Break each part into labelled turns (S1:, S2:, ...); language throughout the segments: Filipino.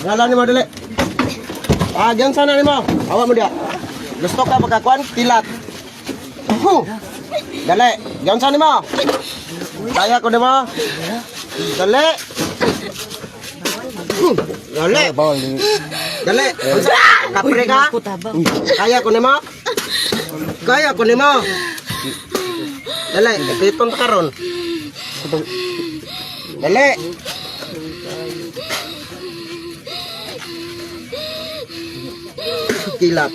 S1: Ngalan ni mo dili. Diyan sana ni mo. Awak mo dia. Gusto ka makakuan kilat. Dali, diyan sana ni mo. Kaya ko ni mo. Dali. Dali. Dali. Kapre ka? Kaya ko ni mo. Kaya ko ni mo. Dali, pitong karon. Dali. Kilat.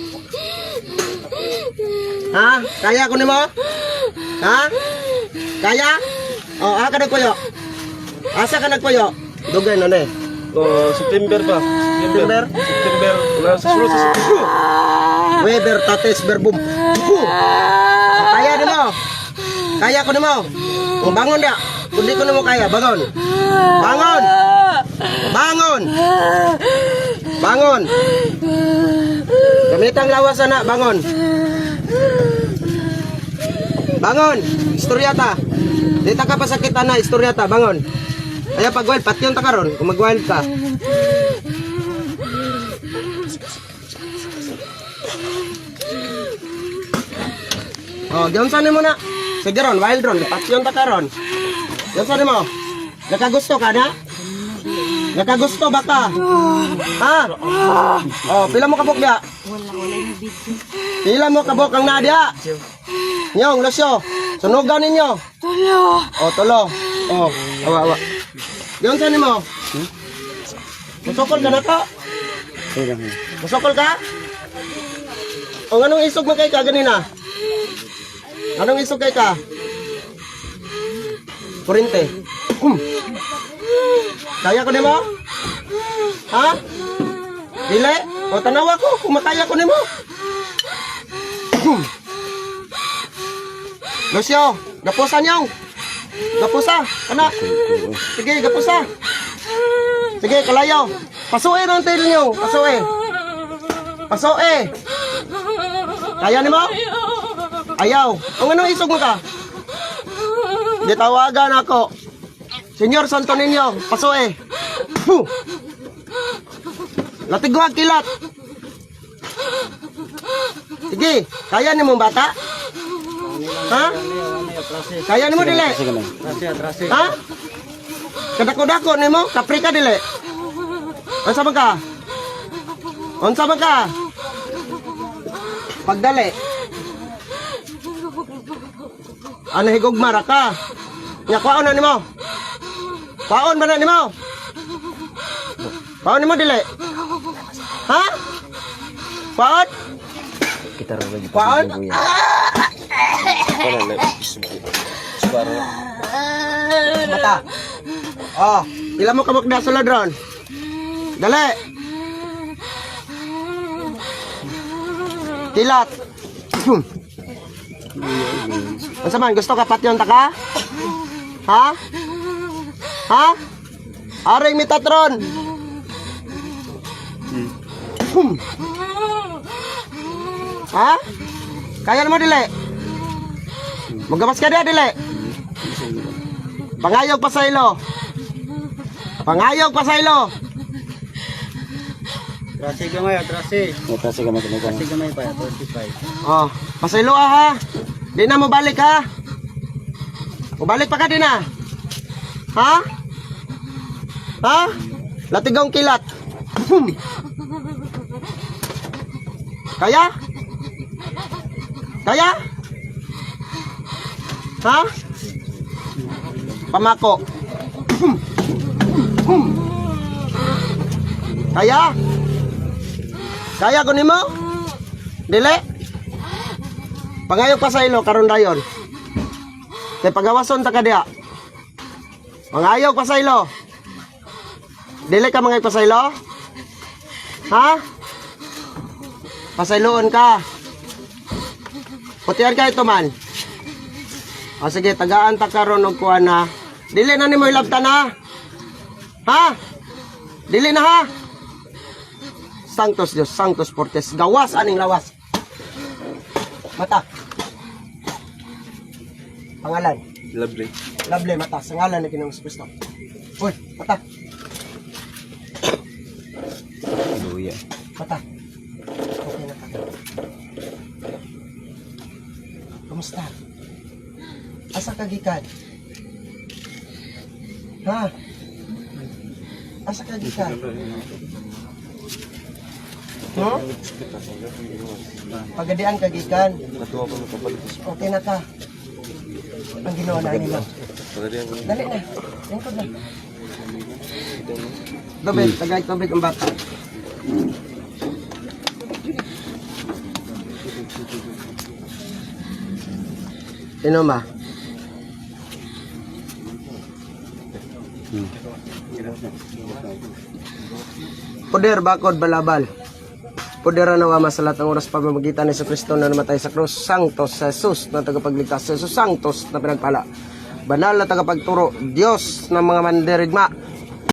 S1: Ha? Kaya ko ni mo? Ha? Kaya? Oh, ka nagpuyo? Asa ka nagpuyo? Dugay na ni.
S2: September pa.
S1: September?
S2: September. Wala sa sunod sa September.
S1: Weber, tates, berbum. Kaya ni mo? Kaya ko ni mo? O, bangon dia. Kundi ko ni mo kaya, bangon. Bangon! Bangon! Bangon! Gamitang lawas na, bangon. Bangon! Istoryata. Dita ka pasakitan na, istoryata, bangon. Kaya pag wild, patyon ta karon kung mag-wild ka. Oh, diyan mo na. Sige ron, wild ron, patyon ta karon. Diyan mo. Nakagusto ka na? Nakagusto ba ka? Ha? Oh, pila mo kabok dia?
S3: Wala yung video.
S1: Pila mo kabok ang nadia? Nyong, Lucio, sunugan ninyo.
S3: Tulo.
S1: Oh, tulo. Oh, awa. Diyan saan mo? Musokol ka na ka? Musokol ka? O, anong isog mo kay ka ganina? Anong isog kay ka? Kurinte. Kaya ko nimo? Ha? Dili? O, tanawa ko, kumakaya ko nimo. Lucio, gapusan yung. Gapusa, anak. Sige, gapusa. Sige, kalayo. Pasuin ang tail niyo. Pasuin. Pasuin. Kaya ni mo? Ayaw. Ang anong isog mo ka? Di tawagan ako. Senyor Santo Niño, pasuin. Latigwag kilat. Sige, kaya ni mong bata? Ha? Kaya ni mo dili? Ha? Kadako-dako ni mo? Kapri ka dili? Unsa man ka? Unsa man ka? Pagdali. Ano higugmara ka? Nya kwaon na nimo? Kwaon ba na nimo? Kwaon nimo dili? Ha? Kwaon? Kwaon? Mata. Oh, pila mo kabok na sulod ron? Dali. Kilat. Unsa man gusto ka patyon ta ka? Ha? Ha? Aring mitatron. Ha? Kaya mo dili? Magamas ka dia dili? Pangayog pa sa ilo. Pangayog pa sa ilo.
S2: Trasi gamay, trasi.
S4: Trasi gamay ka.
S2: Trasi gamay pa, 35.
S1: Oh, pasaylo ha. Di na mo balik ha. O balik pa ka din ha. Ha? Ha? Latigong kilat. Kaya? Kaya? Ha? Pamako. Kaya? Kaya ko nimo? Dili? Pangayog pa sa ilo karon dayon. Kay pagawason ta ka diha. Pangayog pa sa ilo. Dili ka mangayog pa sa ilo? Ha? Pasayloon ka. Putihan ka ito man. O sige, tagaan ta karon og kuha na. Dili na nimo ilabta na. Ha? Dili na ha? Sanctos Dios, Sanctos Fortes. Gawas aning lawas. Mata. Pangalan.
S2: Lovely.
S1: Lovely mata. Sa ngalan na Ginoong Kristo. Uy, mata. Mata. Okay na ka. Kumusta? Asa ka gikan? Ha? Asa ka gikan? No? Pagadian ka gikan. Okay na ka. Ang ginawa na nila. Dali na. Lingkod na. Tubig, tagay tubig ang bata. Inom ba? Poder bakod balabal. Poder na wa masalat ang oras pamamagitan ni Jesu Kristo na namatay sa krus. Sanctos Jesus na tagapagligtas. Jesus Sanctos na pinagpala. Banal na tagapagturo. Diyos ng mga mandirigma.